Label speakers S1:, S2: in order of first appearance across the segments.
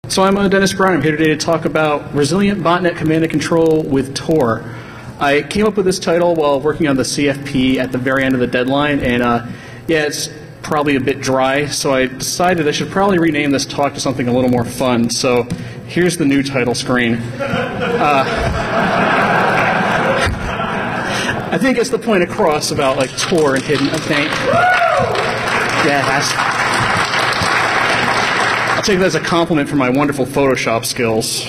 S1: So I'm Dennis Brown. I'm here today to talk about resilient botnet command and control with Tor. I came up with this title while working on the CFP at the very end of the deadline, and yeah, it's probably a bit dry, so I decided I should probably rename this talk to something a little more fun. So here's the new title screen. I think it's the point across about like Tor and hidden. Okay. Yes. I'll take that as a compliment for my wonderful Photoshop skills.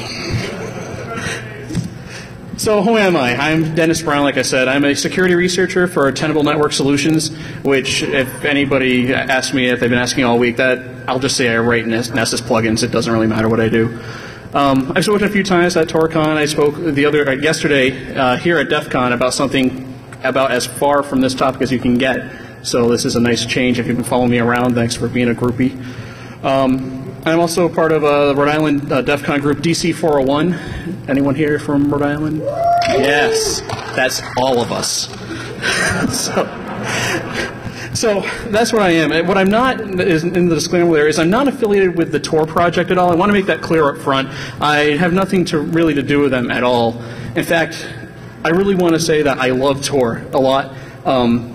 S1: So who am I? I'm Dennis Brown, like I said. I'm a security researcher for Tenable Network Solutions, which if anybody asks me, if they've been asking all week, that I'll just say I write Nessus plugins. It doesn't really matter what I do. I've spoken a few times at TorCon. I spoke yesterday here at DEF CON about something about as far from this topic as you can get. So this is a nice change if you've been following me around. Thanks for being a groupie. I'm also part of the Rhode Island DEF CON group DC 401. Anyone here from Rhode Island? Yes, that's all of us. So that's what I am. And what I'm not, is, in the disclaimer there, is I'm not affiliated with the Tor project at all. I want to make that clear up front. I have nothing really to do with them at all. In fact, I really want to say that I love Tor a lot.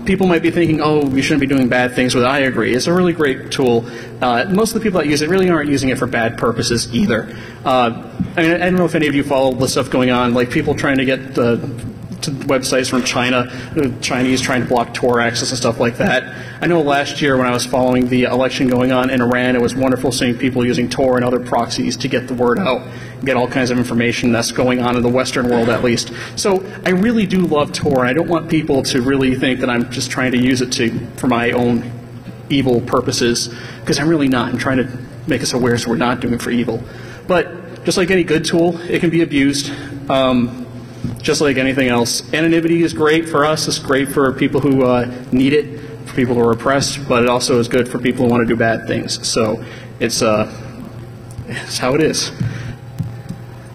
S1: People might be thinking, oh, we shouldn't be doing bad things with it. I agree. It's a really great tool. Most of the people that use it really aren't using it for bad purposes either. I mean, I don't know if any of you follow the stuff going on, like people trying to get to websites from China, Chinese trying to block Tor access and stuff like that. I know last year when I was following the election going on in Iran, it was wonderful seeing people using Tor and other proxies to get the word out, get all kinds of information that's going on in the Western world at least. So I really do love Tor, and I don't want people to really think that I'm just trying to use it for my own evil purposes, because I'm really not. I'm trying to make us aware so we're not doing it for evil. But just like any good tool, it can be abused. Just like anything else. Anonymity is great for us. It's great for people who need it, for people who are oppressed, but it also is good for people who want to do bad things. So it's how it is.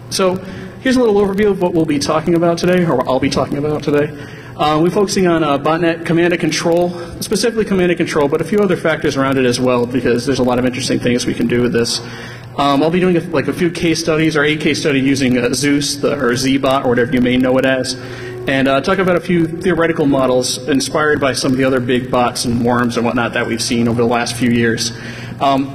S1: So here's a little overview of what we'll be talking about today, or I'll be talking about today. We're focusing on botnet command and control, specifically command and control, but a few other factors around it as well, because there's a lot of interesting things we can do with this. I'll be doing a few case studies, or a case study using Zeus, or ZBot, or whatever you may know it as, and talk about a few theoretical models inspired by some of the other big bots and worms and whatnot that we've seen over the last few years. I'm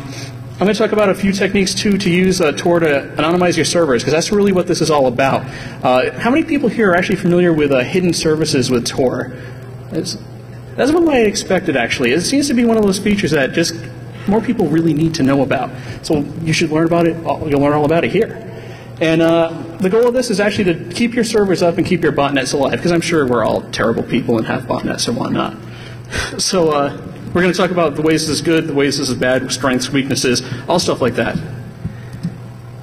S1: going to talk about a few techniques, too, to use Tor to anonymize your servers, because that's really what this is all about. How many people here are actually familiar with hidden services with Tor? That's what I expected, actually. It seems to be one of those features that just more people really need to know about. So you should learn about it. You'll learn all about it here. And the goal of this is actually to keep your servers up and keep your botnets alive, because I'm sure we're all terrible people and have botnets and whatnot. So we're going to talk about the ways this is good, the ways this is bad, strengths, weaknesses, all stuff like that.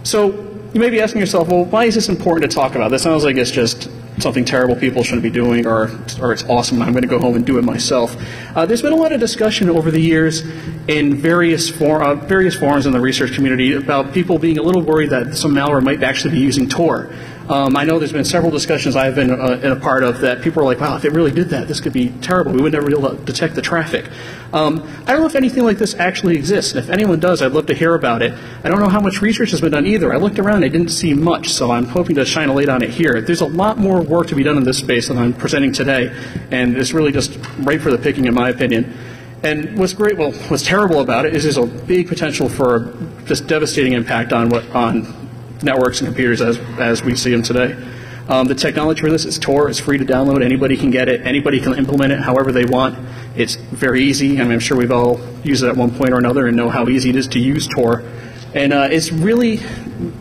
S1: So you may be asking yourself, well, why is this important to talk about? This sounds like it's just something terrible people shouldn't be doing, or it's awesome and I'm going to go home and do it myself. There's been a lot of discussion over the years in various forums in the research community about people being a little worried that some malware might actually be using Tor. I know there's been several discussions I've been in a part of that people are like, wow, if it really did that, this could be terrible. We would never be able to detect the traffic. I don't know if anything like this actually exists. And if anyone does, I'd love to hear about it. I don't know how much research has been done either. I looked around, I didn't see much, so I'm hoping to shine a light on it here. There's a lot more work to be done in this space than I'm presenting today, and it's really just right for the picking, in my opinion. And what's great, well, what's terrible about it is there's a big potential for just devastating impact on networks and computers as we see them today. The technology for this is Tor. It's free to download. Anybody can get it. Anybody can implement it however they want. It's very easy. I mean, I'm sure we've all used it at one point or another and know how easy it is to use Tor. And it's really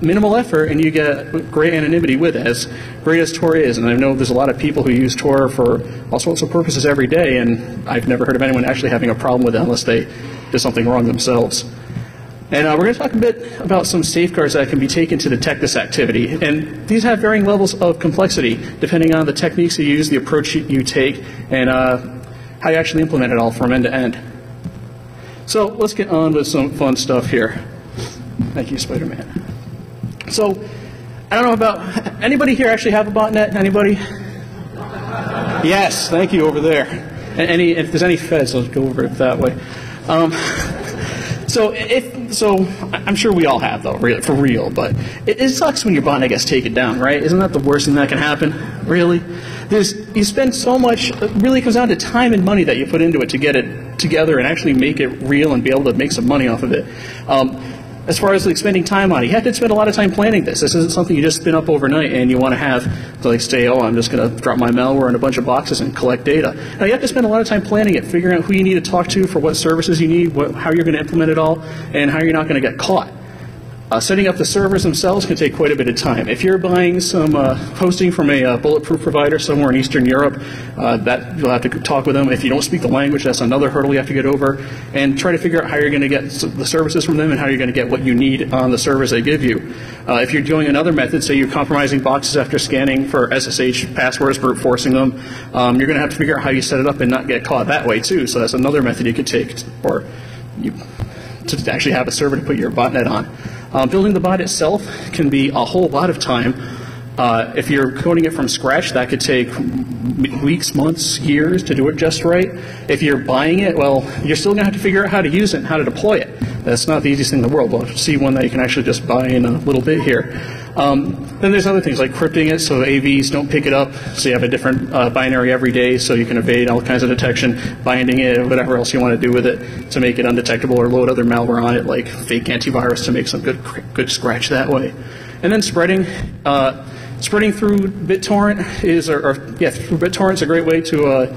S1: minimal effort, and you get great anonymity with it, as great as Tor is. And I know there's a lot of people who use Tor for all sorts of purposes every day, and I've never heard of anyone actually having a problem with it unless they did something wrong themselves. And we're going to talk a bit about some safeguards that can be taken to detect this activity. And these have varying levels of complexity depending on the techniques you use, the approach you take, and how you actually implement it all from end to end. So let's get on with some fun stuff here. Thank you, Spider-Man. So I don't know about, anybody here actually have a botnet? Anybody? Yes, thank you over there. And if there's any feds, let's go over it that way. So if so I'm sure we all have, though, for real, but it sucks when your botnet gets taken down, right? Isn't that the worst thing that can happen? Really? You spend so much, it really comes down to time and money that you put into it to get it together and actually make it real and be able to make some money off of it. As far as like spending time on it, you have to spend a lot of time planning this. This isn't something you just spin up overnight and you want to have to like say, oh, I'm just going to drop my malware in a bunch of boxes and collect data. Now you have to spend a lot of time planning it, figuring out who you need to talk to for what services you need, how you're going to implement it all, and how you're not going to get caught. Setting up the servers themselves can take quite a bit of time. If you're buying some hosting from a bulletproof provider somewhere in Eastern Europe, that you'll have to talk with them. If you don't speak the language, that's another hurdle you have to get over, and try to figure out how you're going to get the services from them and how you're going to get what you need on the servers they give you. If you're doing another method, say you're compromising boxes after scanning for SSH passwords, brute forcing them, you're going to have to figure out how you set it up and not get caught that way too. So that's another method you could take, or to actually have a server to put your botnet on. Building the bot itself can be a whole lot of time. If you're coding it from scratch, that could take weeks, months, years to do it just right. If you're buying it, well, you're still going to have to figure out how to use it and how to deploy it. That's not the easiest thing in the world. We'll see one that you can actually just buy in a little bit here. Then there's other things like crypting it so AVs don't pick it up, so you have a different binary every day so you can evade all kinds of detection, binding it, whatever else you want to do with it to make it undetectable, or load other malware on it like fake antivirus to make some good scratch that way. And then spreading through BitTorrent through BitTorrent is a great way to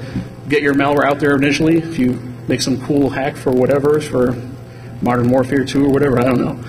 S1: get your malware out there initially. If you make some cool hack for whatever, for Modern Warfare 2 or whatever, I don't know.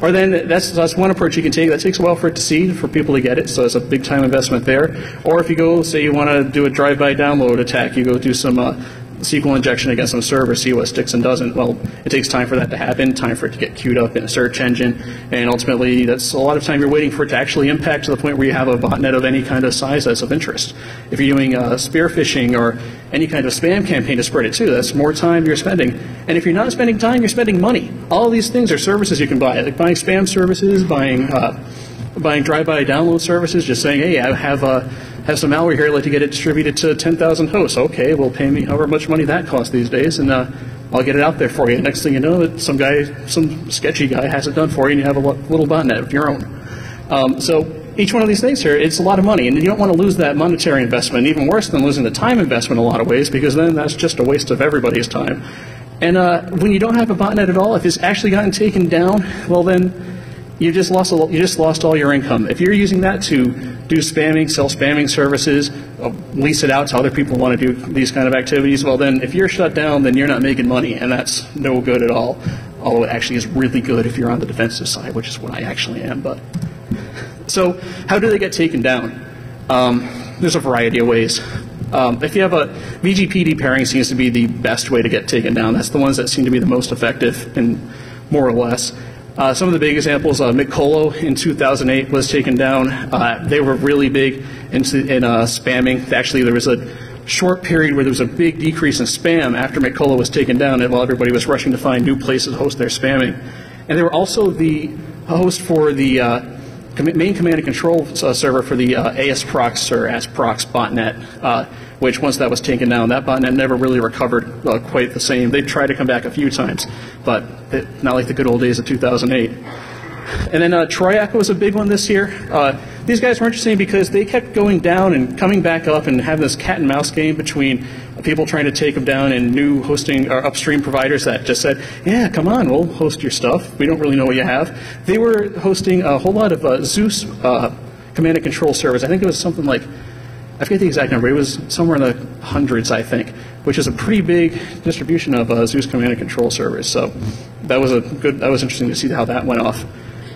S1: Or then that's one approach you can take. That takes a while for it to seed, for people to get it, so it's a big time investment there. Or if you go, say you want to do a drive-by download attack, you go do some SQL injection against some server, see what sticks and doesn't. Well, it takes time for that to happen, time for it to get queued up in a search engine, and ultimately that's a lot of time you're waiting for it to actually impact to the point where you have a botnet of any kind of size that's of interest. If you're doing spear phishing or any kind of spam campaign to spread it too, that's more time you're spending. And if you're not spending time, you're spending money. All these things are services you can buy, like buying spam services, buying drive-by download services, just saying, hey, I have some malware here, I'd like to get it distributed to 10,000 hosts. Okay, well, pay me however much money that costs these days, and I'll get it out there for you. Next thing you know, some sketchy guy has it done for you, and you have a little botnet of your own. So each one of these things here, it's a lot of money, and you don't want to lose that monetary investment. Even worse than losing the time investment in a lot of ways, because then that's just a waste of everybody's time. And when you don't have a botnet at all, if it's actually gotten taken down, well then you just lost all your income. If you're using that to do spamming, sell spamming services, lease it out to other people who want to do these kind of activities, well then if you're shut down, then you're not making money, and that's no good at all. Although it actually is really good if you're on the defensive side, which is what I actually am. But so how do they get taken down? There's a variety of ways. If you have a VGPD pairing, seems to be the best way to get taken down. That's the ones that seem to be the most effective, and more or less. Some of the big examples, Micolo in 2008 was taken down. They were really big in spamming. Actually, there was a short period where there was a big decrease in spam after Micolo was taken down, and while everybody was rushing to find new places to host their spamming. And they were also the host for the main command and control server for the ASProx or ASProx botnet, which once that was taken down, that botnet never really recovered quite the same. They tried to come back a few times, but not like the good old days of 2008. And then Troyak was a big one this year. These guys were interesting because they kept going down and coming back up and having this cat and mouse game between people trying to take them down and new hosting or upstream providers that just said, yeah, come on, we'll host your stuff. We don't really know what you have. They were hosting a whole lot of Zeus command and control servers. I think it was something like, I forget the exact number, it was somewhere in the hundreds, I think, which is a pretty big distribution of Zeus command and control servers. So that was interesting to see how that went off.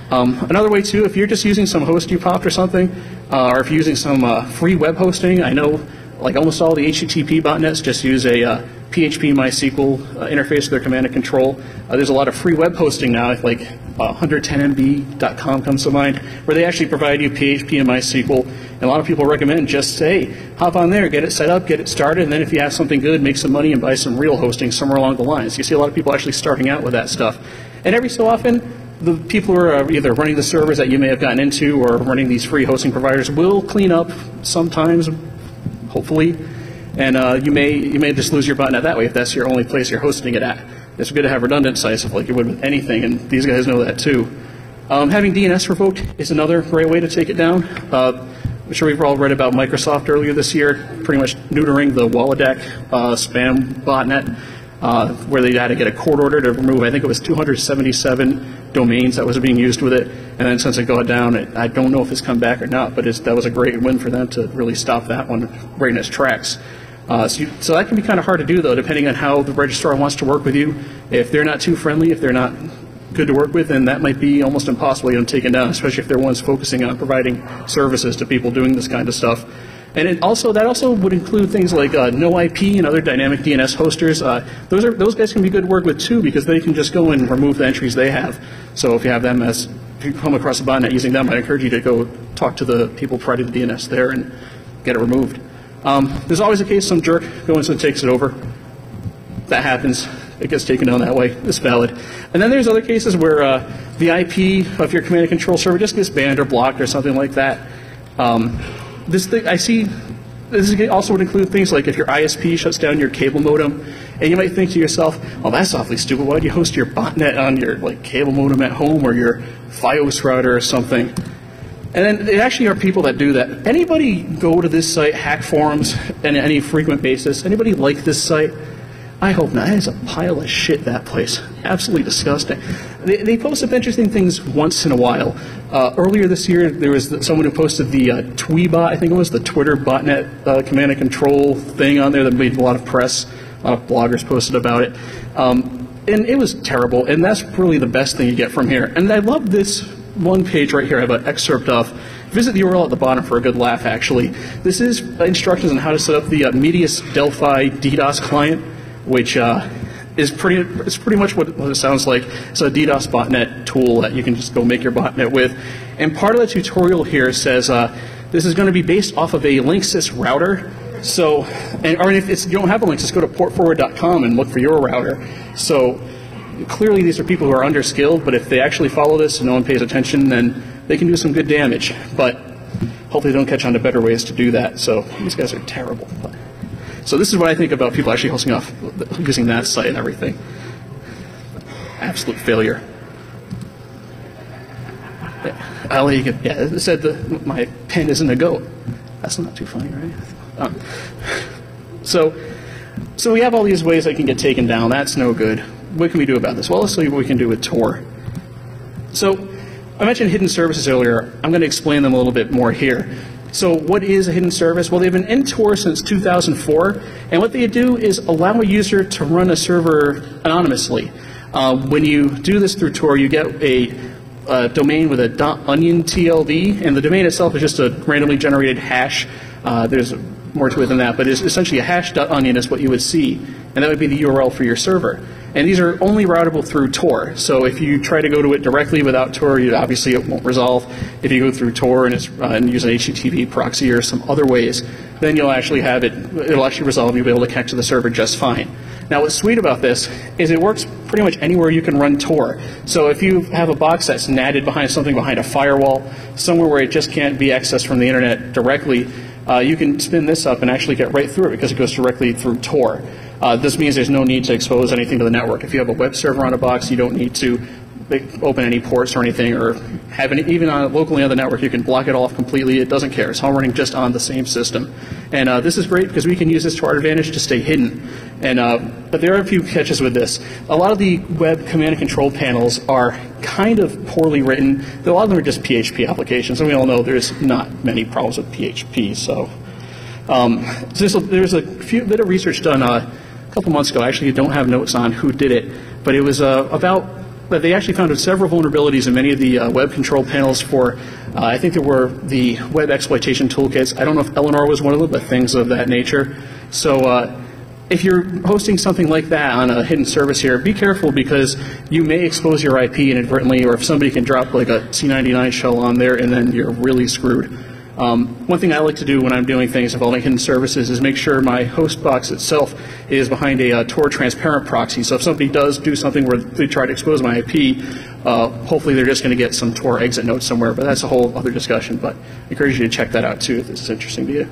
S1: Another way too, if you're just using some host you popped or something, or if you're using some free web hosting, I know like almost all the HTTP botnets just use a PHP MySQL interface to their command and control. There's a lot of free web hosting now, like 110mb.com comes to mind, where they actually provide you PHP and MySQL. And a lot of people recommend just say, hop on there, get it set up, get it started, and then if you have something good, make some money and buy some real hosting somewhere along the lines. You see a lot of people actually starting out with that stuff. And every so often, the people who are either running the servers that you may have gotten into or running these free hosting providers will clean up sometimes, hopefully, and you may just lose your botnet that way if that's your only place you're hosting it at. It's good to have redundant sites, like you would with anything, and these guys know that too. Having DNS revoked is another great way to take it down. I'm sure we've all read about Microsoft earlier this year, pretty much neutering the Wolodeck spam botnet, where they had to get a court order to remove, I think it was 277 domains that was being used with it. And then since it got down, I don't know if it's come back or not, but that was a great win for them to really stop that one right in its tracks. So that can be kind of hard to do, though, depending on how the registrar wants to work with you. If they're not too friendly, if they're not good to work with, then that might be almost impossible to get them taken down, especially if they're ones focusing on providing services to people doing this kind of stuff. And that also would include things like no IP and other dynamic DNS hosters. Those guys can be good to work with too, because they can just go and remove the entries they have. So if you have them if you come across a botnet using them, I encourage you to go talk to the people providing the DNS there and get it removed. There's always a case some jerk goes and takes it over. That happens. It gets taken down that way. It's valid. And then there's other cases where the IP of your command and control server just gets banned or blocked or something like that. This also would include things like if your ISP shuts down your cable modem, and you might think to yourself, "Well, that's awfully stupid. Why do you host your botnet on your cable modem at home or your FiOS router or something?" And then there actually are people that do that. Anybody go to this site, hack forums, on any frequent basis? Anybody like this site? I hope not. That is a pile of shit, that place. Absolutely disgusting. They post up interesting things once in a while. Earlier this year, there was someone who posted the Tweebot, I think it was, the Twitter botnet command and control thing on there that made a lot of press. A lot of bloggers posted about it. And it was terrible, and that's really the best thing you get from here. And I love this one page right here I have an excerpt of. Visit the URL at the bottom for a good laugh, actually. This is instructions on how to set up the Medius Delphi DDoS client, which is pretty much what it sounds like. It's a DDoS botnet tool that you can just go make your botnet with. And part of the tutorial here says this is going to be based off of a Linksys router. So, or if you don't have a Linksys, go to portforward.com and look for your router. So clearly these are people who are underskilled, but if they actually follow this and no one pays attention, then they can do some good damage. But hopefully they don't catch on to better ways to do that. So these guys are terrible. So this is what I think about people actually hosting off using that site and everything. Absolute failure. Yeah, it said my pen isn't a goat. That's not too funny, right? So we have all these ways that can get taken down. That's no good. What can we do about this? Well, let's see what we can do with Tor. So I mentioned hidden services earlier. I'm going to explain them a little bit more here. So what is a hidden service? Well, they've been in Tor since 2004, and what they do is allow a user to run a server anonymously. When you do this through Tor, you get a domain with a .onion TLD, and the domain itself is just a randomly generated hash. There's more to it than that, but it's essentially a hash.onion is what you would see, and that would be the URL for your server. And these are only routable through Tor. So if you try to go to it directly without Tor, obviously it won't resolve. If you go through Tor and use an HTTP proxy or some other ways, then you'll actually have it'll actually resolve and you'll be able to connect to the server just fine. Now what's sweet about this is it works pretty much anywhere you can run Tor. So if you have a box that's natted behind something behind a firewall, somewhere where it just can't be accessed from the internet directly, you can spin this up and actually get right through it because it goes directly through Tor. This means there's no need to expose anything to the network. If you have a web server on a box, you don't need to open any ports or anything, or have even locally on the network, you can block it off completely. It doesn't care. It's all running just on the same system. And this is great because we can use this to our advantage to stay hidden. And but there are a few catches with this. A lot of the web command and control panels are kind of poorly written. A lot of them are just PHP applications, and we all know there's not many problems with PHP. So there's a bit of research done a couple months ago. Actually, I don't have notes on who did it, but it was about that they actually found several vulnerabilities in many of the web control panels for, I think there were the web exploitation toolkits. I don't know if Eleanor was one of them, but things of that nature. So if you're hosting something like that on a hidden service here, be careful because you may expose your IP inadvertently, or if somebody can drop like a C99 shell on there, and then you're really screwed. One thing I like to do when I'm doing things involving hidden services is make sure my host box itself is behind a Tor transparent proxy. So if somebody does do something where they try to expose my IP, hopefully they're just going to get some Tor exit note somewhere. But that's a whole other discussion. But I encourage you to check that out too if this is interesting to you.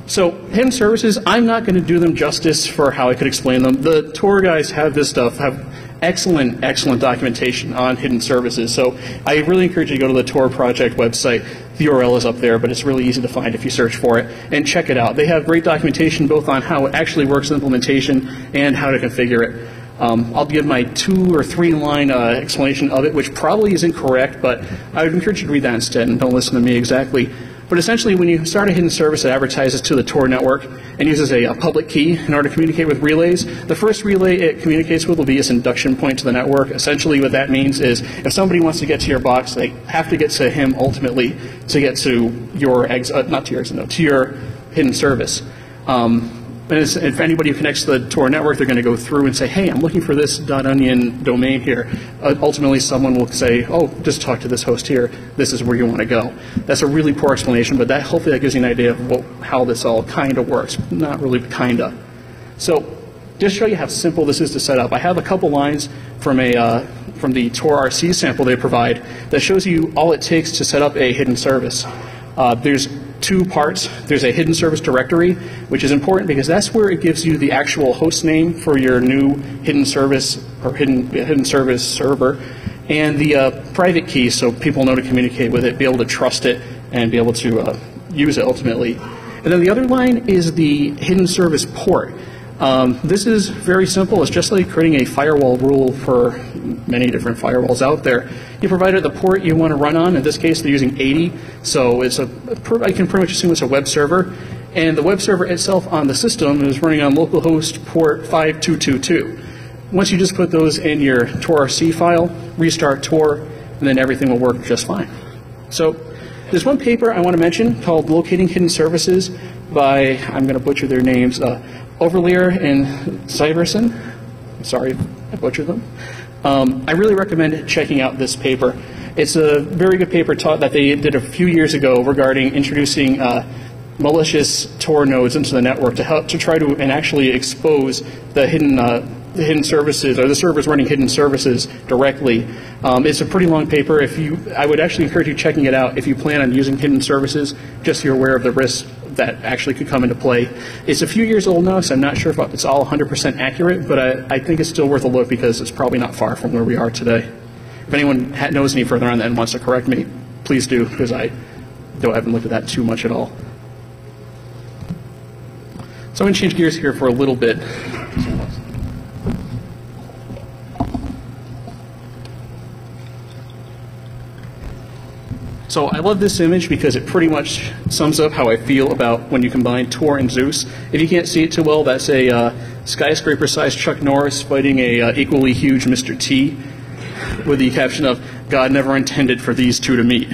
S1: So hidden services, I'm not going to do them justice for how I could explain them. The Tor guys have this stuff, have excellent documentation on hidden services. So I really encourage you to go to the Tor project website. The URL is up there, but it's really easy to find if you search for it, and check it out. They have great documentation both on how it actually works in implementation and how to configure it. I'll give my 2 or 3 line explanation of it, which probably is incorrect, but I would encourage you to read that instead and don't listen to me exactly. But essentially, when you start a hidden service that advertises to the Tor network and uses a public key in order to communicate with relays, the first relay it communicates with will be its induction point to the network. Essentially, what that means is if somebody wants to get to your box, they have to get to him ultimately to get to your to your hidden service. And if anybody who connects to the Tor network, they're going to go through and say, hey, I'm looking for this .onion domain here. Ultimately, someone will say, oh, just talk to this host here. This is where you want to go. That's a really poor explanation, but hopefully that gives you an idea of how this all kind of works. Not really kind of. So just to show you how simple this is to set up, I have a couple lines from the Tor RC sample they provide that shows you all it takes to set up a hidden service. There's 2 parts. There's a hidden service directory, which is important because that's where it gives you the actual host name for your new hidden service or hidden service server, and the private key so people know to communicate with it, be able to trust it, and be able to use it ultimately. And then the other line is the hidden service port. This is very simple. It's just like creating a firewall rule for many different firewalls out there. You provided the port you want to run on. In this case, they're using 80, so I can pretty much assume it's a web server. And the web server itself on the system is running on localhost port 5222. Once you just put those in your torrc file, restart Tor, and then everything will work just fine. So there's one paper I want to mention called Locating Hidden Services by, I'm going to butcher their names, Overleer and Syverson. Sorry if I butchered them. I really recommend checking out this paper. It's a very good paper that they did a few years ago regarding introducing malicious Tor nodes into the network to try to actually expose the hidden services, or the servers running hidden services directly. It's a pretty long paper. I would actually encourage you checking it out if you plan on using hidden services, just so you're aware of the risks that actually could come into play. It's a few years old now, so I'm not sure if it's all 100% accurate, but I think it's still worth a look because it's probably not far from where we are today. If anyone knows any further on that and wants to correct me, please do, because I haven't looked at that too much at all. So I'm going to change gears here for a little bit. So I love this image because it pretty much sums up how I feel about when you combine Tor and Zeus. If you can't see it too well, that's a skyscraper-sized Chuck Norris fighting a equally huge Mr. T with the caption of, God never intended for these two to meet.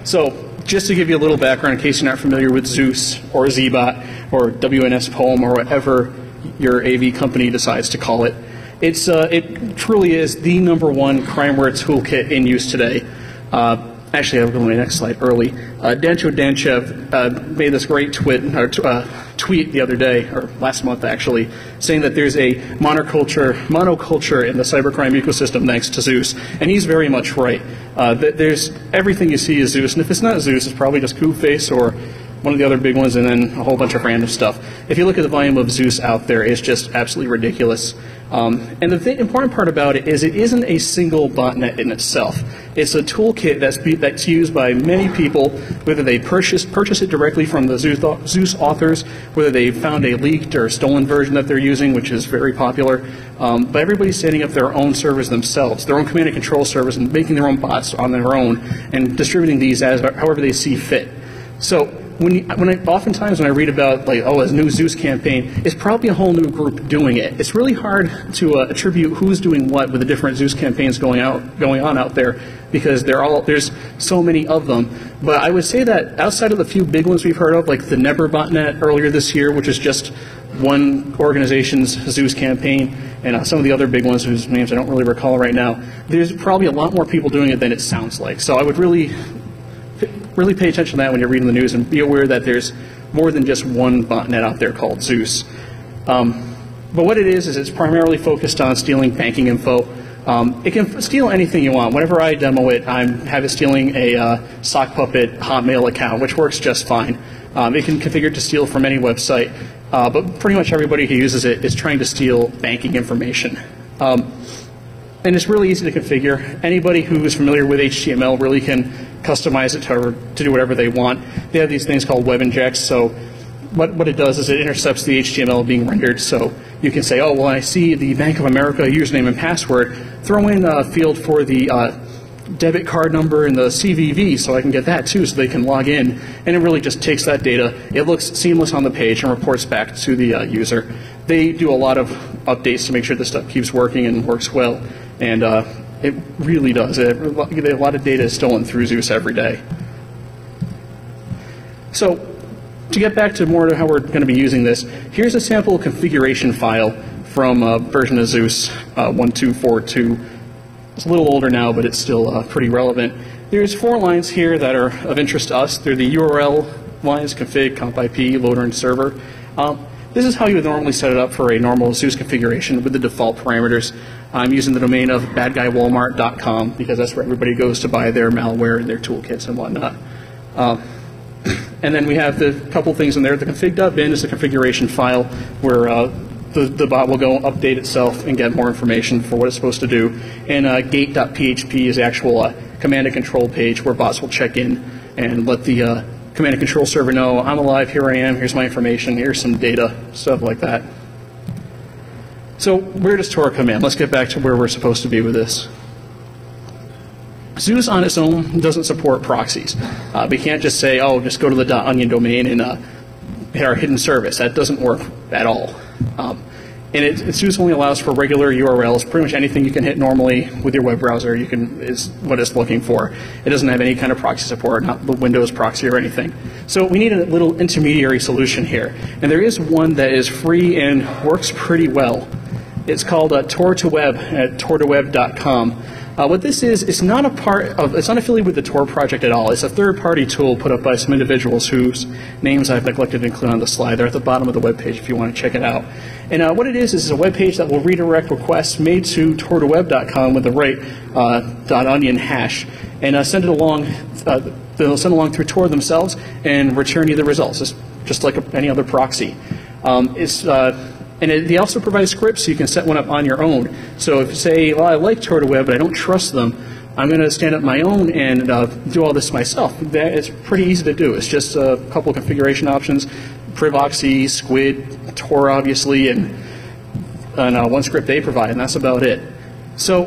S1: So just to give you a little background in case you're not familiar with Zeus or Zbot or WNS Poem or whatever your AV company decides to call it, it truly is the #1 crimeware toolkit in use today. Actually, I'll go to my next slide early. Dancho Danchev made this great tweet the other day, or last month actually, saying that there's a monoculture in the cybercrime ecosystem thanks to Zeus, and he's very much right. There's everything you see is Zeus, and if it's not Zeus, it's probably just Coopface or one of the other big ones, and then a whole bunch of random stuff. If you look at the volume of Zeus out there, it's just absolutely ridiculous. And the important part about it isn't a single botnet in itself. It's a toolkit that's used by many people, whether they purchase it directly from the Zeus authors, whether they found a leaked or stolen version that they're using, which is very popular. But everybody's setting up their own servers themselves, their own command and control servers, and making their own bots on their own, and distributing these however they see fit. So oftentimes when I read about a new Zeus campaign, it's probably a whole new group doing it. It's really hard to attribute who's doing what with the different Zeus campaigns going on out there, because there's so many of them. But I would say that outside of the few big ones we've heard of, like the Never botnet earlier this year, which is just one organization's Zeus campaign, and some of the other big ones whose names I don't really recall right now, there's probably a lot more people doing it than it sounds like. So I would really pay attention to that when you're reading the news, and be aware that there's more than just one botnet out there called Zeus. But what it is it's primarily focused on stealing banking info, it can steal anything you want. Whenever I demo it, I have it stealing a sock puppet Hotmail account, which works just fine. It can configure to steal from any website, but pretty much everybody who uses it is trying to steal banking information. And it's really easy to configure. Anybody who is familiar with HTML really can customize it to do whatever they want. They have these things called web injects, so what it does is it intercepts the HTML being rendered, so you can say, oh, well, I see the Bank of America username and password, throw in a field for the debit card number and the CVV so I can get that too, so they can log in, and it really just takes that data. It looks seamless on the page and reports back to the user. They do a lot of updates to make sure this stuff keeps working and works well, and it really does. A lot of data is stolen through Zeus every day. So to get back to more to how we're going to be using this, here's a sample configuration file from a version of Zeus 1242. It's a little older now, but it's still pretty relevant. There's 4 lines here that are of interest to us. They're the URL lines: config, comp IP, loader, and server. This is how you would normally set it up for a normal Zeus configuration with the default parameters. I'm using the domain of badguywalmart.com because that's where everybody goes to buy their malware and their toolkits and whatnot. And then we have the couple things in there. The config.bin is the configuration file where the bot will go update itself and get more information for what it's supposed to do. And gate.php is the actual command and control page where bots will check in and let the command and control server know, I'm alive, here I am, here's my information, here's some data, stuff like that. So where does Tor come in? Let's get back to where we're supposed to be with this. Zeus on its own doesn't support proxies. We can't just say, oh, just go to the .onion domain and hit our hidden service. That doesn't work at all. And Zeus only allows for regular URLs. Pretty much anything you can hit normally with your web browser is what it's looking for. It doesn't have any kind of proxy support, not the Windows proxy or anything. So we need a little intermediary solution here. And there is one that is free and works pretty well. It's called Tor2Web at tor2web.com. What this is, it's not affiliated with the Tor project at all. It's a third-party tool put up by some individuals whose names I've neglected to include on the slide. They're at the bottom of the web page if you want to check it out. And what it is a web page that will redirect requests made to tor2web.com with the right .onion hash and send it along. They'll send along through Tor themselves and return you the results. It's just like any other proxy. They also provide scripts so you can set one up on your own. So if you say, well, I like Tor2Web, but I don't trust them, I'm going to stand up my own and do all this myself. It's pretty easy to do. It's just a couple of configuration options: privoxy, squid, Tor, obviously, and one script they provide, and that's about it. So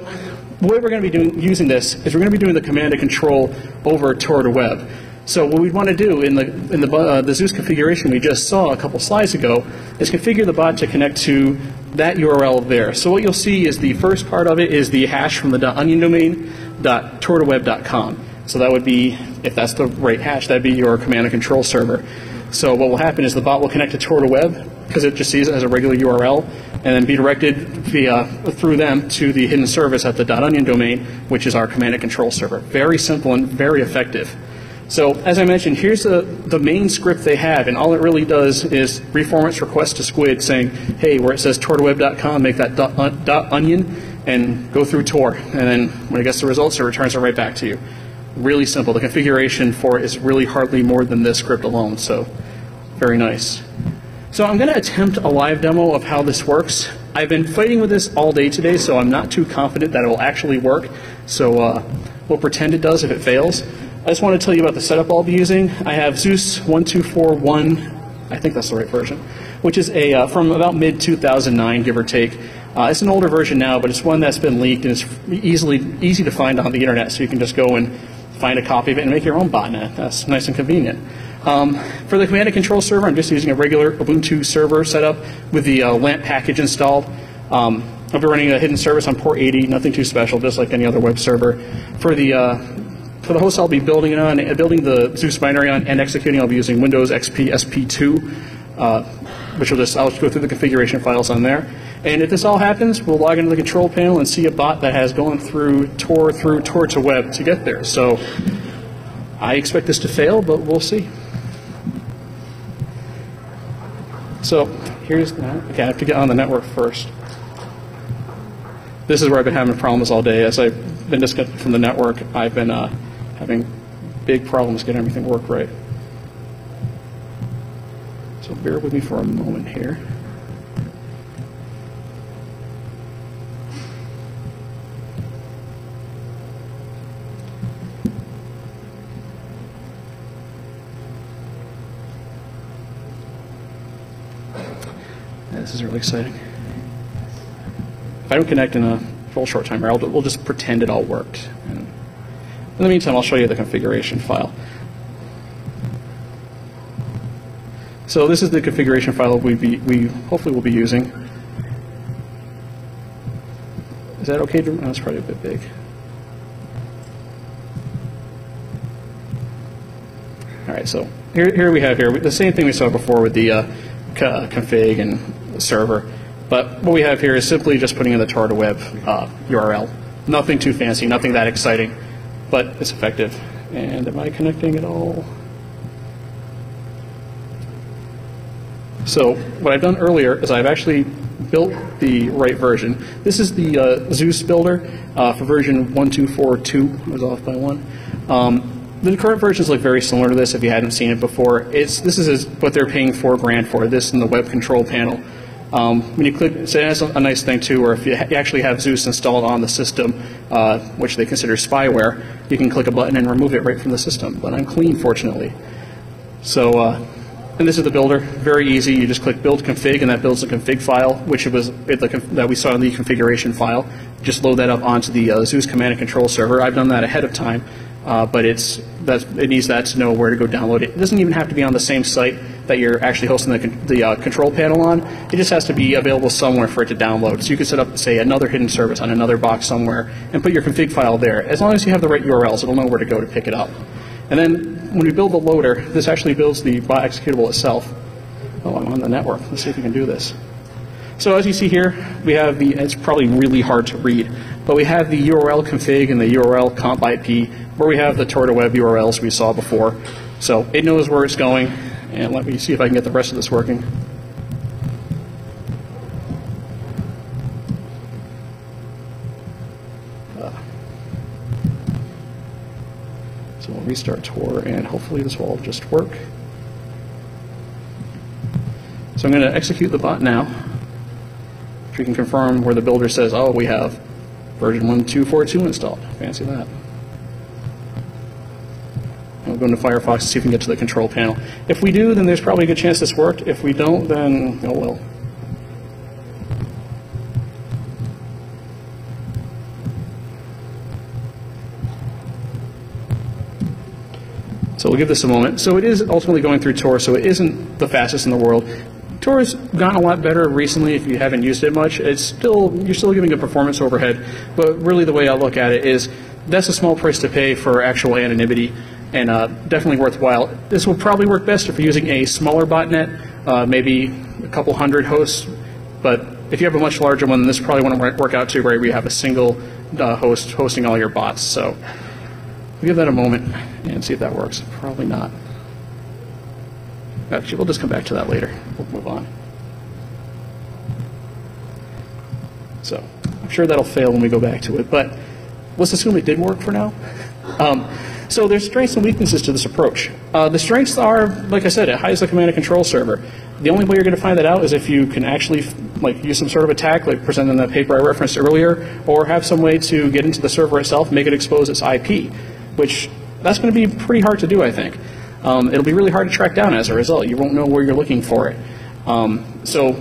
S1: the way we're going to be using this is we're going to be doing the command and control over Tor2Web. So what we want to do in the Zeus configuration we just saw a couple slides ago is configure the bot to connect to that URL there. So what you'll see is the first part of it is the hash from the .onion domain .tor2web.com. So that would be, if that's the right hash, that'd be your command and control server. So what will happen is the bot will connect to Tor2Web because it just sees it as a regular URL, and then be directed through them to the hidden service at the .onion domain, which is our command and control server. Very simple and very effective. So as I mentioned, here's the main script they have, and all it really does is reformats request to Squid saying, hey, where it says tor2web.com, make that .onion and go through Tor. And then when it gets the results, it returns it right back to you. Really simple. The configuration for it is really hardly more than this script alone, so very nice. So I'm going to attempt a live demo of how this works. I've been fighting with this all day today, so I'm not too confident that it will actually work. So we'll pretend it does if it fails. I just want to tell you about the setup I'll be using. I have Zeus 1241, I think that's the right version, which is from about mid-2009, give or take. It's an older version now, but it's one that's been leaked, and it's easy to find on the internet, so you can just go and find a copy of it and make your own botnet. That's nice and convenient. For the command and control server, I'm just using a regular Ubuntu server setup with the LAMP package installed. I'll be running a hidden service on port 80, nothing too special, just like any other web server. For the host I'll be building the Zeus binary on and executing, I'll be using Windows XP SP2, which I'll go through the configuration files on there. And if this all happens, we'll log into the control panel and see a bot that has gone through Tor2Web to get there. So I expect this to fail, but we'll see. So here's that. Okay, I have to get on the network first. This is where I've been having problems all day. As I've been disconnected from the network, I've been having big problems getting everything work right. So bear with me for a moment here. This is really exciting. If I don't connect in a full short time, we'll just pretend it all worked. And in the meantime, I'll show you the configuration file. So this is the configuration file we hopefully will be using. Is that okay? No, that's probably a bit big. All right, so here we have the same thing we saw before with the config and the server. But what we have here is simply just putting in the Tor to Web URL. Nothing too fancy, nothing that exciting, but it's effective. And am I connecting at all? So what I've done earlier is I've actually built the right version. This is the Zeus builder for version 1.2.4.2. I was off by one. The current versions look very similar to this if you hadn't seen it before. This is what they're paying $4,000 for, this in the web control panel. When you click, so that's a nice thing too, where if you actually have Zeus installed on the system, which they consider spyware, you can click a button and remove it right from the system. But I'm clean, fortunately. So, and this is the builder, very easy. You just click Build Config, and that builds the config file, which was that we saw in the configuration file. Just load that up onto the Zeus command and control server. I've done that ahead of time, but it needs that to know where to go download it. It doesn't even have to be on the same site that you're actually hosting the control panel on. It just has to be available somewhere for it to download. So you can set up, say, another hidden service on another box somewhere and put your config file there. As long as you have the right URLs, it'll know where to go to pick it up. And then when we build the loader, this actually builds the bot executable itself. Oh, I'm on the network. Let's see if we can do this. So as you see here, we have it's probably really hard to read, but we have the URL config and the URL comp IP, where we have the Tor to Web URLs we saw before. So it knows where it's going. And let me see if I can get the rest of this working. So we'll restart Tor, and hopefully this will all just work. So I'm going to execute the bot now. If you can confirm where the builder says, oh, we have version 1.2.4.2 installed. Fancy that. We'll go into Firefox and see if we can get to the control panel. If we do, then there's probably a good chance this worked. If we don't, then oh well. So we'll give this a moment. So it is ultimately going through Tor, so it isn't the fastest in the world. Tor has gotten a lot better recently if you haven't used it much. You're still giving a performance overhead, but really the way I look at it is that's a small price to pay for actual anonymity, and definitely worthwhile. This will probably work best if you're using a smaller botnet, maybe a couple hundred hosts, but if you have a much larger one, then this probably won't work out too great where you have a single host hosting all your bots. So we'll give that a moment and see if that works. Probably not. Actually, we'll just come back to that later. We'll move on. So I'm sure that'll fail when we go back to it, but let's assume it did work for now. So there's strengths and weaknesses to this approach. The strengths are, like I said, it hides the command and control server. The only way you're going to find that out is if you can actually use some sort of attack, like presented in that paper I referenced earlier, or have some way to get into the server itself, make it expose its IP, which that's going to be pretty hard to do, I think. It'll be really hard to track down as a result. You won't know where you're looking for it. So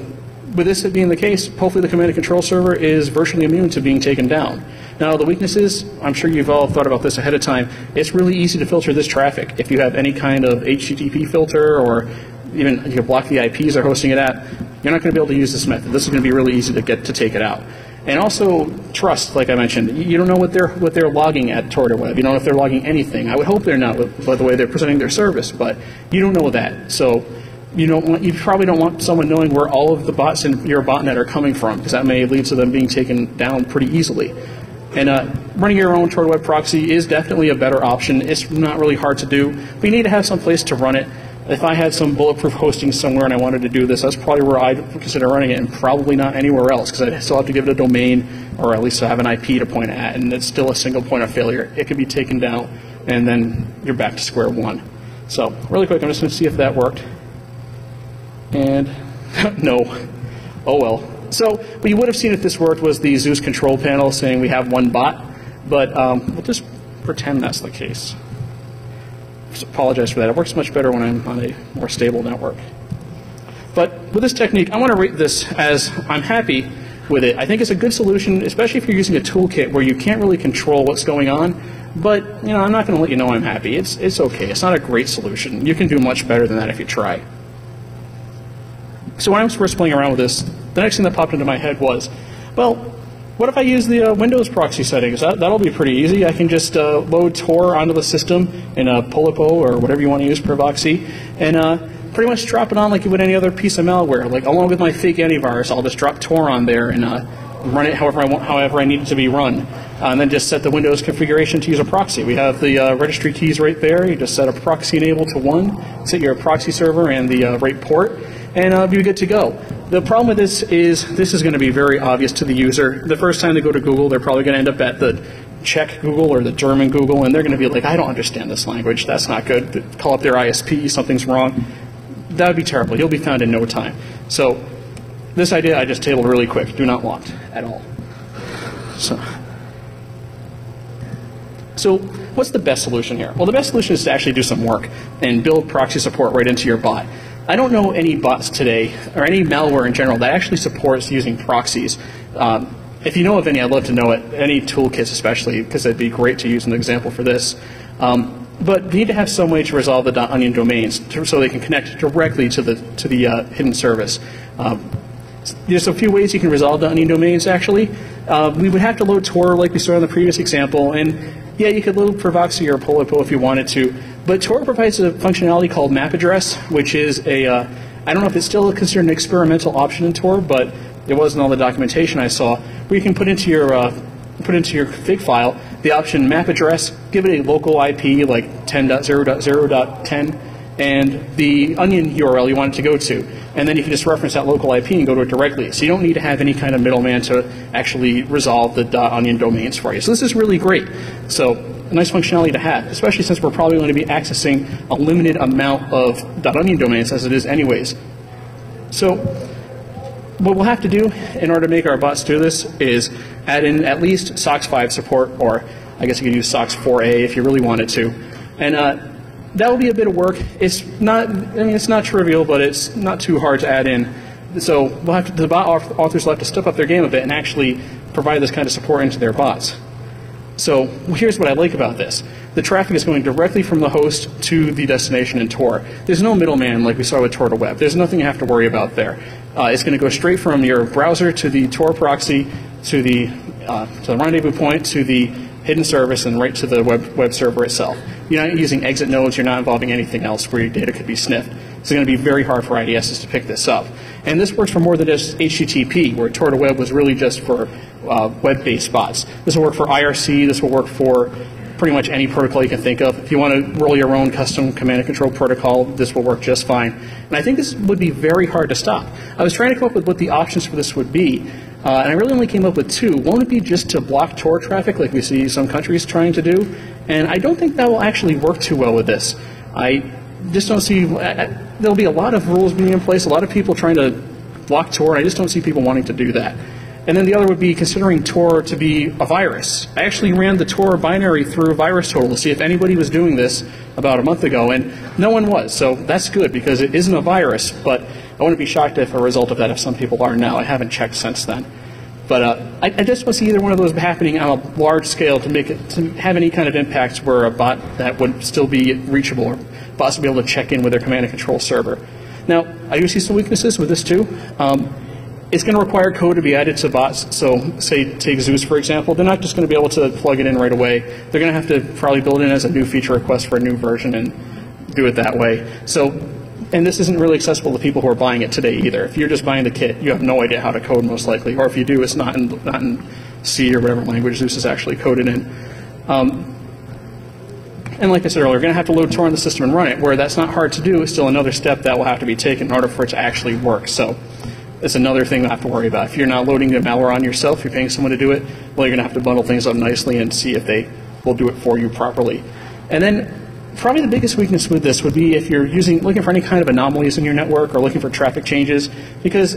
S1: with this being the case, hopefully the command and control server is virtually immune to being taken down. Now, the weaknesses, I'm sure you've all thought about this ahead of time. It's really easy to filter this traffic. If you have any kind of HTTP filter, or even you can block the IPs they're hosting it at, you're not going to be able to use this method. This is going to be really easy to take it out. And also trust, like I mentioned. You don't know what they're logging at Tor to Web. You don't know if they're logging anything. I would hope they're not, by the way they're presenting their service, but you don't know that. So you probably don't want someone knowing where all of the bots in your botnet are coming from, because that may lead to them being taken down pretty easily. And running your own Tor to Web proxy is definitely a better option. It's not really hard to do, but you need to have some place to run it. if I had some bulletproof hosting somewhere and I wanted to do this, that's probably where I'd consider running it, and probably not anywhere else, because I still have to give it a domain, or at least have an IP to point at, and it's still a single point of failure. It could be taken down, and then you're back to square one. So really quick, I'm just going to see if that worked. And no. Oh well. So what you would have seen if this worked was the Zeus control panel saying we have one bot, but we'll just pretend that's the case. Just apologize for that. It works much better when I'm on a more stable network. But with this technique, I want to rate this as I'm happy with it. I think it's a good solution, especially if you're using a toolkit where you can't really control what's going on. But I'm not going to let you know I'm happy. It's okay. It's not a great solution. You can do much better than that if you try. So when I was first playing around with this, the next thing that popped into my head was, well, what if I use the Windows proxy settings? That'll be pretty easy. I can just load Tor onto the system in a Polipo or whatever you want to use per voxy, and pretty much drop it on like you would any other piece of malware. Like along with my fake antivirus, I'll just drop Tor on there and run it however I want, however I need it to be run, and then just set the Windows configuration to use a proxy. We have the registry keys right there. You just set a proxy enable to 1, set your proxy server and the right port, and you're good to go. The problem with this is going to be very obvious to the user. The first time they go to Google, they're probably going to end up at the Czech Google or the German Google, and they're going to be like, I don't understand this language. That's not good. Call up their ISP. Something's wrong. That would be terrible. You'll be found in no time. So this idea I just tabled really quick. Do not want at all. So what's the best solution here? Well, the best solution is to actually do some work and build proxy support right into your bot. I don't know any bots today, or any malware in general, that actually supports using proxies. If you know of any, I'd love to know it, any toolkits especially, because it'd be great to use an example for this. But you need to have some way to resolve the .onion domains so they can connect directly to the hidden service. There's a few ways you can resolve the .onion domains, actually. We would have to load Tor like we saw in the previous example, and yeah, you could load Provoxy or Polipo if you wanted to, but Tor provides a functionality called map address, which is a, I don't know if it's still considered an experimental option in Tor, but it was in all the documentation I saw, where you can put into your fig file the option map address, give it a local IP like 10.0.0.10, and the onion URL you want it to go to. And then you can just reference that local IP and go to it directly. So you don't need to have any kind of middleman to actually resolve the .onion domains for you. So this is really great. So a nice functionality to have, especially since we're probably going to be accessing a limited amount of .onion domains as it is anyways. So what we'll have to do in order to make our bots do this is add in at least SOX 5 support, or I guess you could use SOX 4A if you really wanted to. And that will be a bit of work. It's not, it's not trivial, but it's not too hard to add in. So we'll have to, the bot authors will have to step up their game a bit and actually provide this kind of support into their bots. So here's what I like about this. The traffic is going directly from the host to the destination in Tor. There's no middleman like we saw with Tor to Web. There's nothing you have to worry about there. It's going to go straight from your browser to the Tor proxy, to the rendezvous point, to the hidden service, and right to the web server itself. You're not using exit nodes. You're not involving anything else where your data could be sniffed. It's going to be very hard for IDSs to pick this up. And this works for more than just HTTP, where Tor to Web was really just for web-based bots. This will work for IRC. This will work for pretty much any protocol you can think of. If you want to roll your own custom command and control protocol, this will work just fine. And I think this would be very hard to stop. I was trying to come up with what the options for this would be, and I really only came up with two. One would be just to block Tor traffic, like we see some countries trying to do, and I don't think that will actually work too well with this. I just don't see, there'll be a lot of rules being in place, a lot of people trying to block Tor, and I just don't see people wanting to do that. And then the other would be considering Tor to be a virus. I actually ran the Tor binary through VirusTotal to see if anybody was doing this about a month ago, and no one was. So that's good because it isn't a virus, but I wouldn't be shocked if a result of that if some people are now. I haven't checked since then. But I just want to see either one of those happening on a large scale to make it to have any kind of impact where a bot that would still be reachable or possibly be able to check in with their command and control server. Now, I do see some weaknesses with this too. It's going to require code to be added to bots. So say take Zeus, for example. They're not just going to be able to plug it in right away. They're going to have to probably build it in as a new feature request for a new version and do it that way. So, and this isn't really accessible to people who are buying it today either. If you're just buying the kit, you have no idea how to code most likely. Or if you do, it's not in C or whatever language Zeus is actually coded in. And like I said earlier, we're going to have to load Tor on the system and run it. Where that's not hard to do, it's still another step that will have to be taken in order for it to actually work. So it's another thing we'll have to worry about. If you're not loading the malware on yourself, you're paying someone to do it, well, you're going to have to bundle things up nicely and see if they will do it for you properly. And then probably the biggest weakness with this would be if you're looking for any kind of anomalies in your network or looking for traffic changes, because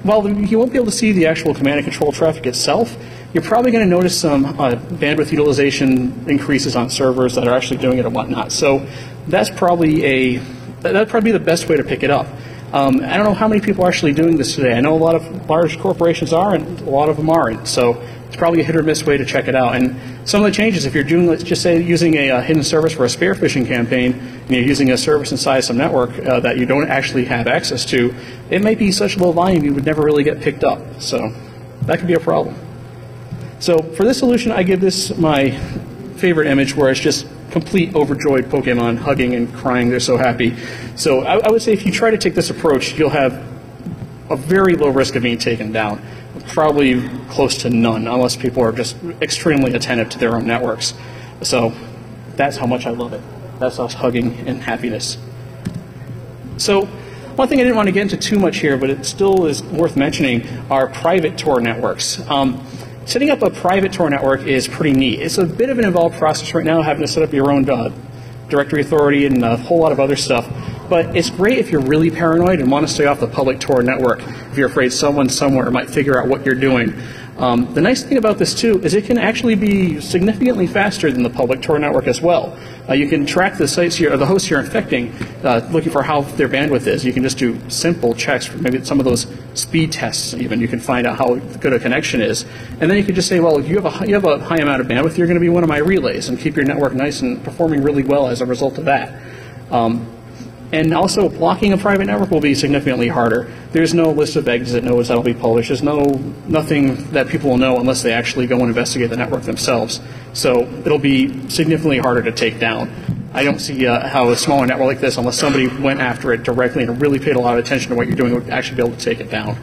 S1: while you won't be able to see the actual command and control traffic itself, you're probably going to notice some bandwidth utilization increases on servers that are actually doing it and whatnot. So that'd probably be the best way to pick it up. I don't know how many people are actually doing this today. I know a lot of large corporations are, and a lot of them aren't. So it's probably a hit or miss way to check it out. And some of the changes, if you're doing, let's just say, using a hidden service for a spear phishing campaign, and you're using a service inside some network that you don't actually have access to, it might be such low volume you would never really get picked up. So that could be a problem. So for this solution, I give this my favorite image, where it's just complete overjoyed Pokemon hugging and crying. They're so happy. So I would say if you try to take this approach, you'll have a very low risk of being taken down. Probably close to none, unless people are just extremely attentive to their own networks. So that's how much I love it. That's us hugging and happiness. So one thing I didn't want to get into too much here, but it still is worth mentioning, are private Tor networks. Setting up a private Tor network is pretty neat. It's a bit of an involved process right now, having to set up your own directory authority and a whole lot of other stuff. But it's great if you're really paranoid and want to stay off the public Tor network, if you're afraid someone somewhere might figure out what you're doing. The nice thing about this, too, is it can actually be significantly faster than the public Tor network as well. You can track the sites or the hosts you're infecting, looking for how their bandwidth is. You can just do simple checks, for maybe some of those speed tests even. You can find out how good a connection is. And then you can just say, well, if you have a high amount of bandwidth, you're going to be one of my relays, and keep your network nice and performing really well as a result of that. And also, blocking a private network will be significantly harder. There's no list of exit nodes that will be published. There's nothing that people will know unless they actually go and investigate the network themselves. So it'll be significantly harder to take down. I don't see how a smaller network like this, unless somebody went after it directly and really paid a lot of attention to what you're doing, would actually be able to take it down.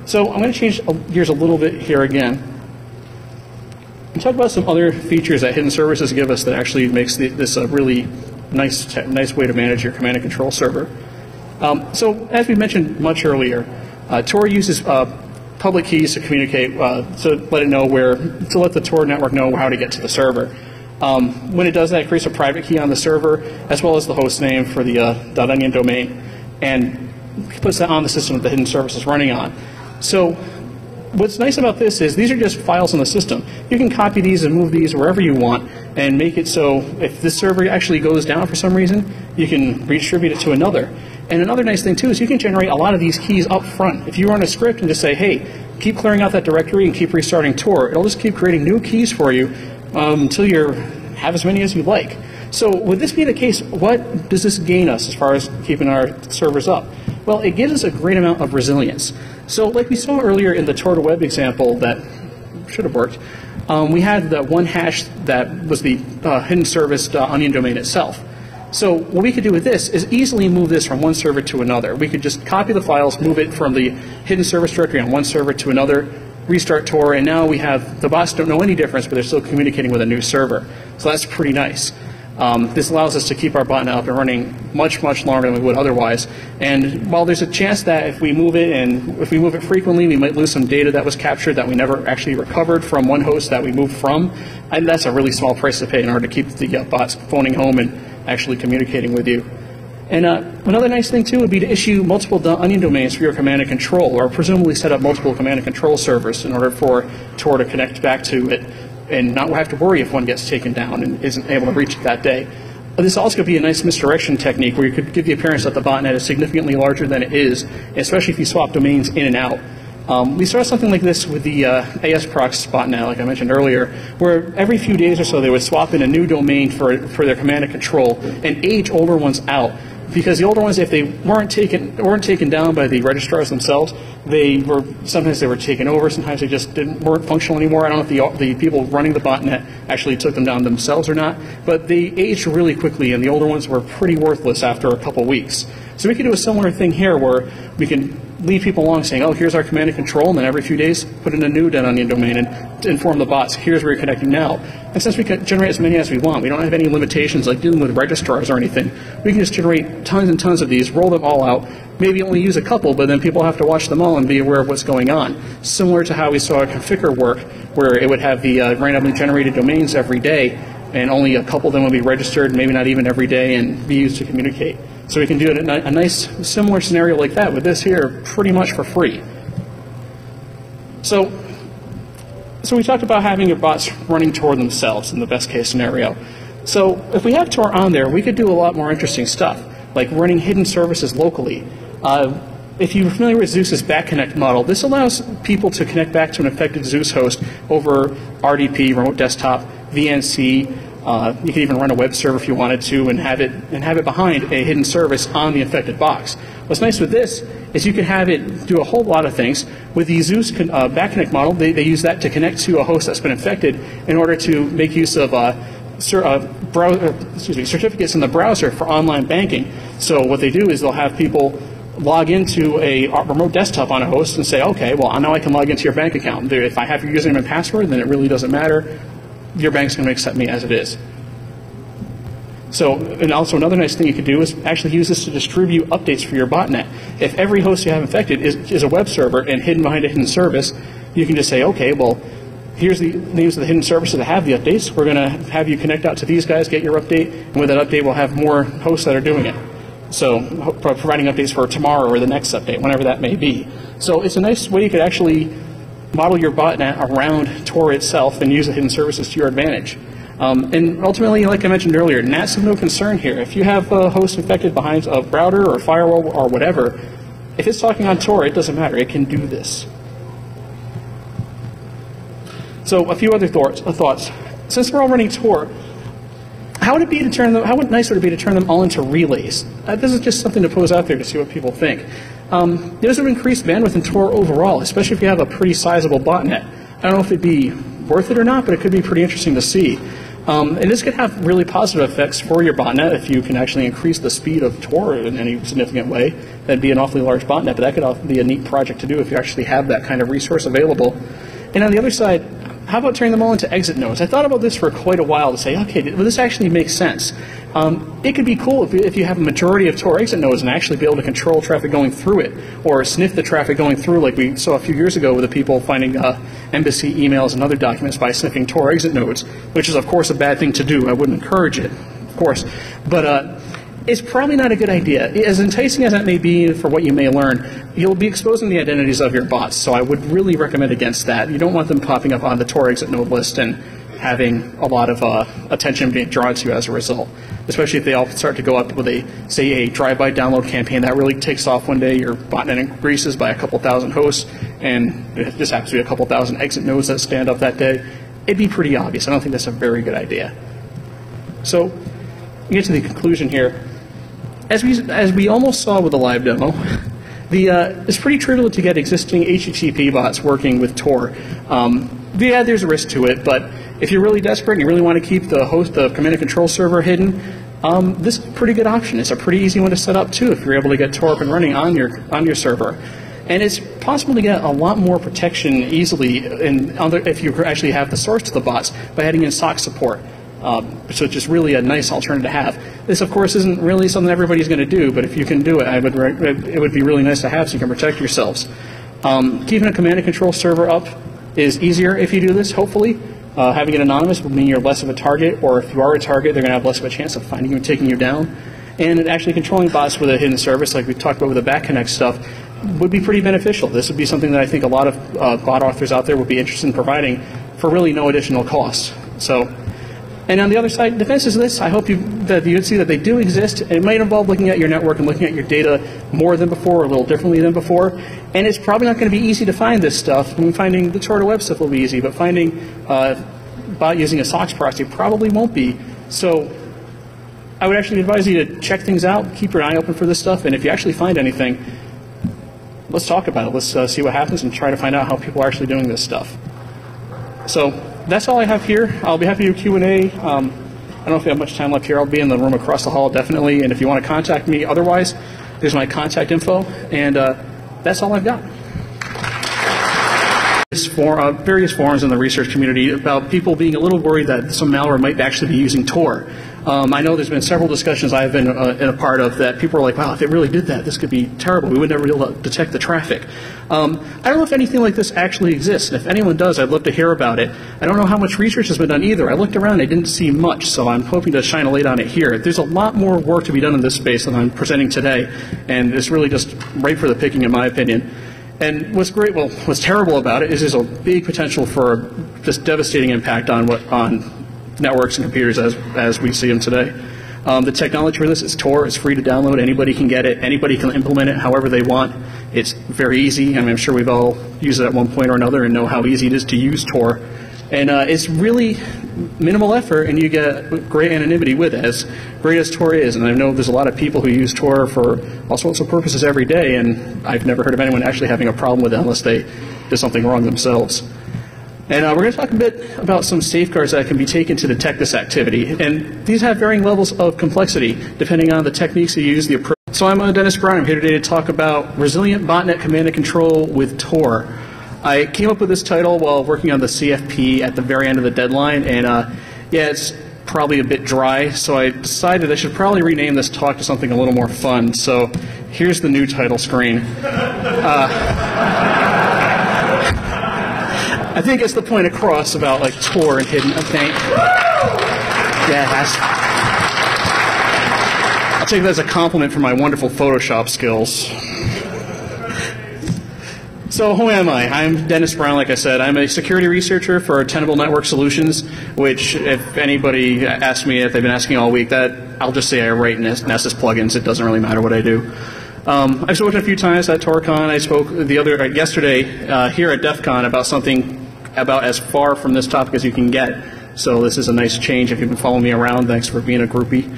S1: So I'm going to change gears a little bit here again and talk about some other features that hidden services give us that actually makes this a really nice way to manage your command and control server. So as we mentioned much earlier, Tor uses public keys to communicate, to let the Tor network know how to get to the server. When it does that, it creates a private key on the server, as well as the host name for the .onion domain, and puts that on the system that the hidden service is running on. So what's nice about this is these are just files in the system. You can copy these and move these wherever you want and make it so if this server actually goes down for some reason, you can redistribute it to another. And another nice thing too is you can generate a lot of these keys up front. If you run a script and just say, hey, keep clearing out that directory and keep restarting Tor, it'll just keep creating new keys for you until you have as many as you like. So with this being the case, what does this gain us as far as keeping our servers up? Well, it gives us a great amount of resilience. So like we saw earlier in the Tor to web example that should have worked, we had that one hash that was the hidden service onion domain itself. So what we could do with this is easily move this from one server to another. We could just copy the files, move it from the hidden service directory on one server to another, restart Tor, and now we have, the bots don't know any difference, but they're still communicating with a new server. So that's pretty nice. This allows us to keep our botnet up and running much longer than we would otherwise. And while there's a chance that if we move it frequently, we might lose some data that was captured that we never actually recovered from one host that we moved from, and that's a really small price to pay in order to keep the bots phoning home and actually communicating with you. And another nice thing too would be to issue multiple onion domains for your command and control, or presumably set up multiple command and control servers in order for Tor to connect back to it and not have to worry if one gets taken down and isn't able to reach it that day. But this also could be a nice misdirection technique where you could give the appearance that the botnet is significantly larger than it is, especially if you swap domains in and out. We saw something like this with the ASProx botnet, like I mentioned earlier, where every few days or so they would swap in a new domain for their command and control and age older ones out. Because the older ones, if they weren't taken down by the registrars themselves, sometimes they were taken over. Sometimes they just weren't functional anymore. I don't know if the people running the botnet actually took them down themselves or not, but they aged really quickly, and the older ones were pretty worthless after a couple weeks. So we could do a similar thing here, where we can lead people along saying, oh, here's our command and control, and then every few days put in a new dead onion domain and to inform the bots, here's where you're connecting now. And since we can generate as many as we want, we don't have any limitations like dealing with registrars or anything. We can just generate tons and tons of these, roll them all out, maybe only use a couple, but then people have to watch them all and be aware of what's going on. Similar to how we saw Configure work, where it would have the randomly generated domains every day, and only a couple of them would be registered, maybe not even every day, and be used to communicate. So we can do it in a nice similar scenario like that with this here pretty much for free. So we talked about having your bots running Tor themselves in the best case scenario. So if we have Tor on there, we could do a lot more interesting stuff, like running hidden services locally. If you're familiar with Zeus's back connect model, this allows people to connect back to an affected Zeus host over RDP, remote desktop, VNC. You can even run a web server if you wanted to, and have it behind a hidden service on the affected box. What's nice with this is you can have it do a whole lot of things. With the Zeus back connect model, they use that to connect to a host that's been infected in order to make use of certificates in the browser for online banking. So what they do is they'll have people log into a remote desktop on a host and say, okay, well, now I can log into your bank account. If I have your username and password, then it really doesn't matter. Your bank's going to accept me as it is. So, and also another nice thing you could do is actually use this to distribute updates for your botnet. If every host you have infected is a web server and hidden behind a hidden service, you can just say, okay, well, here's the names of the hidden services that have the updates. We're going to have you connect out to these guys, get your update, and with that update, we'll have more hosts that are doing it. So providing updates for tomorrow or the next update, whenever that may be. So it's a nice way you could actually model your botnet around Tor itself and use the hidden services to your advantage. And ultimately, like I mentioned earlier, NAT's of no concern here. If you have a host infected behind a router or a firewall or whatever, if it's talking on Tor, it doesn't matter. It can do this. So a few other thoughts. Since we're all running Tor, how nice would it be to turn them all into relays? This is just something to pose out there to see what people think. There's an increased bandwidth in Tor overall, especially if you have a pretty sizable botnet. I don't know if it'd be worth it or not, but it could be pretty interesting to see. And this could have really positive effects for your botnet if you can actually increase the speed of Tor in any significant way. That'd be an awfully large botnet, but that could be a neat project to do if you actually have that kind of resource available. And on the other side, how about turning them all into exit nodes? I thought about this for quite a while to say, okay, well, this actually makes sense. It could be cool if you have a majority of Tor exit nodes and actually be able to control traffic going through it, or sniff the traffic going through, like we saw a few years ago with the people finding embassy emails and other documents by sniffing Tor exit nodes, which is, of course, a bad thing to do. I wouldn't encourage it, of course. But it's probably not a good idea. As enticing as that may be for what you may learn, you'll be exposing the identities of your bots, so I would really recommend against that. You don't want them popping up on the Tor exit node list and having a lot of attention being drawn to you as a result, especially if they all start to go up with a drive-by download campaign that really takes off one day, your botnet increases by a couple thousand hosts, and it just happens to be a couple thousand exit nodes that stand up that day. It'd be pretty obvious. I don't think that's a very good idea. So, we get to the conclusion here. As we almost saw with the live demo, it's pretty trivial to get existing HTTP bots working with Tor. Yeah, there's a risk to it, but if you're really desperate and you really want to keep the command and control server hidden, this is a pretty good option. It's a pretty easy one to set up too if you're able to get Tor up and running on your server. And it's possible to get a lot more protection easily if you actually have the source to the bots by adding in SOC support. So it's just really a nice alternative to have. This, of course, isn't really something everybody's going to do, but if you can do it, it would be really nice to have so you can protect yourselves. Keeping a command and control server up is easier if you do this, hopefully. Having it anonymous will mean you're less of a target, or if you are a target, they're going to have less of a chance of finding you and taking you down. And actually controlling bots with a hidden service, like we talked about with the back connect stuff, would be pretty beneficial. This would be something that I think a lot of bot authors out there would be interested in providing for really no additional cost. And on the other side, defenses of this, I hope that you'd see that they do exist. It might involve looking at your network and looking at your data more than before, or a little differently than before. And it's probably not going to be easy to find this stuff. I mean, finding the Tor to web stuff will be easy, but finding bot using a SOX proxy probably won't be. So I would actually advise you to check things out, keep your eye open for this stuff, and if you actually find anything, let's talk about it. Let's see what happens and try to find out how people are actually doing this stuff. So that's all I have here. I'll be happy to do Q&A. I don't know if we have much time left here. I'll be in the room across the hall, definitely. And if you want to contact me otherwise, there's my contact info. And that's all I've got. Various forums in the research community about people being a little worried that some malware might actually be using Tor. I know there's been several discussions I've been in a part of that people are like, wow, if it really did that, this could be terrible. We would never be able to detect the traffic. I don't know if anything like this actually exists. And if anyone does, I'd love to hear about it. I don't know how much research has been done either. I looked around, I didn't see much, so I'm hoping to shine a light on it here. There's a lot more work to be done in this space than I'm presenting today, and it's really just right for the picking, in my opinion. And what's great, well, what's terrible about it is there's a big potential for just devastating impact on networks and computers as we see them today. The technology for this is Tor. It's free to download. Anybody can get it. Anybody can implement it however they want. It's very easy. I mean, I'm sure we've all used it at one point or another and know how easy it is to use Tor. And it's really minimal effort, and you get great anonymity with it, as great as Tor is. And I know there's a lot of people who use Tor for all sorts of purposes every day, and I've never heard of anyone actually having a problem with it unless they did something wrong themselves. And we're going to talk a bit about some safeguards that can be taken to detect this activity. And these have varying levels of complexity depending on the techniques you use, the approach. So I'm Dennis Brown. I'm here today to talk about resilient botnet command and control with Tor. I came up with this title while working on the CFP at the very end of the deadline, and yeah, it's probably a bit dry, so I decided I should probably rename this talk to something a little more fun. So here's the new title screen. I think it's the point across about like Tor and hidden. Okay. Yeah, I'll take that as a compliment for my wonderful Photoshop skills. So who am I? I'm Dennis Brown, like I said. I'm a security researcher for Tenable Network Solutions, which if anybody asks me, if they've been asking all week, that I'll just say I write Nessus plugins. It doesn't really matter what I do. I've spoken a few times at TorCon. I spoke yesterday here at DEF CON about something about as far from this topic as you can get. So this is a nice change. If you've been following me around, thanks for being a groupie.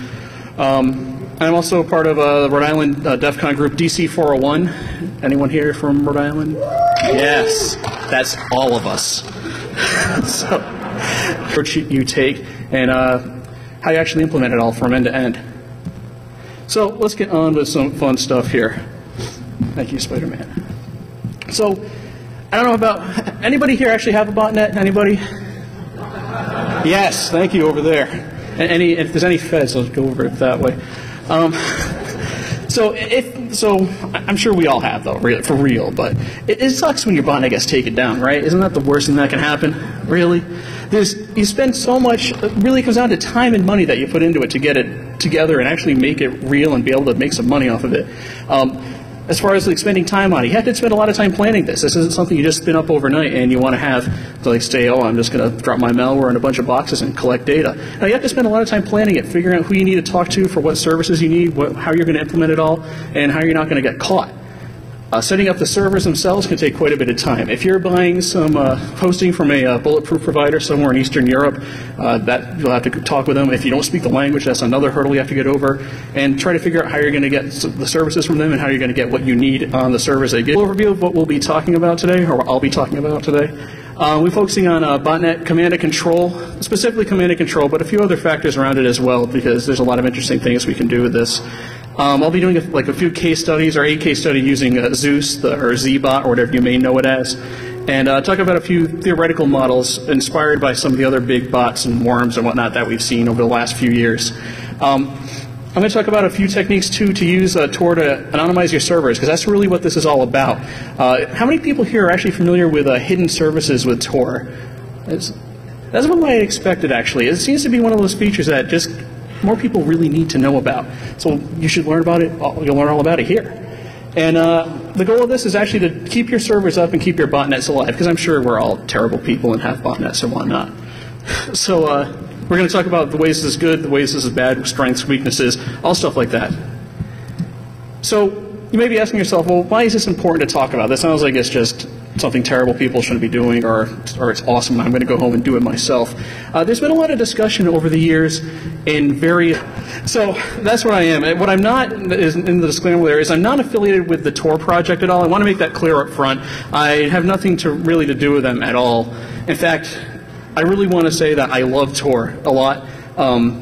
S1: I'm also part of a Rhode Island DEF CON group, DC 401. Anyone here from Rhode Island? Yes, that's all of us. So, what you take and how you actually implement it all from end to end. So let's get on with some fun stuff here. Thank you, Spider-Man. So I don't know about anybody here actually have a botnet? Anybody? Yes, thank you over there. And if there's any feds, let's go over it that way. So I'm sure we all have though, for real. But it sucks when your botnet gets taken down, right? Isn't that the worst thing that can happen? Really? You spend so much. It really comes down to time and money that you put into it to get it together and actually make it real and be able to make some money off of it. As far as like spending time on it, you have to spend a lot of time planning this. This isn't something you just spin up overnight and you want to have to like say, oh, I'm just going to drop my malware in a bunch of boxes and collect data. Now you have to spend a lot of time planning it, figuring out who you need to talk to for what services you need, how you're going to implement it all, and how you're not going to get caught. Setting up the servers themselves can take quite a bit of time. If you're buying some hosting from a bulletproof provider somewhere in Eastern Europe, that you'll have to talk with them. If you don't speak the language, that's another hurdle you have to get over, and try to figure out how you're going to get the services from them and how you're going to get what you need on the servers they get. An overview of what we'll be talking about today, or I'll be talking about today. We're focusing on botnet command and control, specifically command and control, but a few other factors around it as well, because there's a lot of interesting things we can do with this. I'll be doing a few case studies, or a case study using Zeus, or ZBot, or whatever you may know it as, and talk about a few theoretical models inspired by some of the other big bots and worms and whatnot that we've seen over the last few years. I'm going to talk about a few techniques, too, to use Tor to anonymize your servers, because that's really what this is all about. How many people here are actually familiar with hidden services with Tor? That's what I expected, actually. It seems to be one of those features that just more people really need to know about. So you should learn about it. You'll learn all about it here. And the goal of this is actually to keep your servers up and keep your botnets alive, because I'm sure we're all terrible people and have botnets and whatnot. So we're going to talk about the ways this is good, the ways this is bad, strengths, weaknesses, all stuff like that. So you may be asking yourself, well, why is this important to talk about? This sounds like it's just something terrible people shouldn't be doing, or it's awesome and I'm going to go home and do it myself. There's been a lot of discussion over the years in various... So that's what I am. What I'm not, is in the disclaimer there, is I'm not affiliated with the Tor project at all. I want to make that clear up front. I have nothing really to do with them at all. In fact, I really want to say that I love Tor a lot.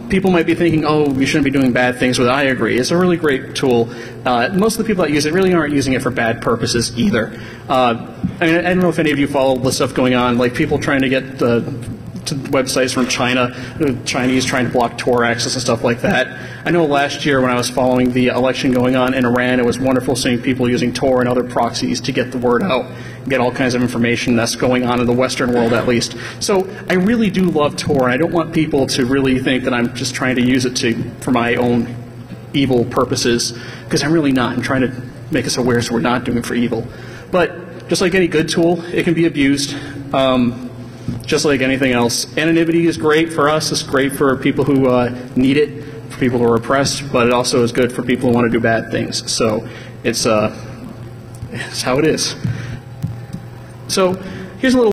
S1: People might be thinking, oh, you shouldn't be doing bad things with it. I agree. It's a really great tool. Most of the people that use it really aren't using it for bad purposes either. I mean, I don't know if any of you follow the stuff going on, like people trying to get to websites from China, the Chinese trying to block Tor access and stuff like that. I know last year when I was following the election going on in Iran, it was wonderful seeing people using Tor and other proxies to get the word out, get all kinds of information that's going on in the Western world at least. So I really do love Tor, and I don't want people to really think that I'm just trying to use it for my own evil purposes, because I'm really not. I'm trying to make us aware so we're not doing it for evil. But just like any good tool, it can be abused. Just like anything else. Anonymity is great for us. It's great for people who need it, for people who are oppressed, but it also is good for people who want to do bad things. So it's how it is. So here's a little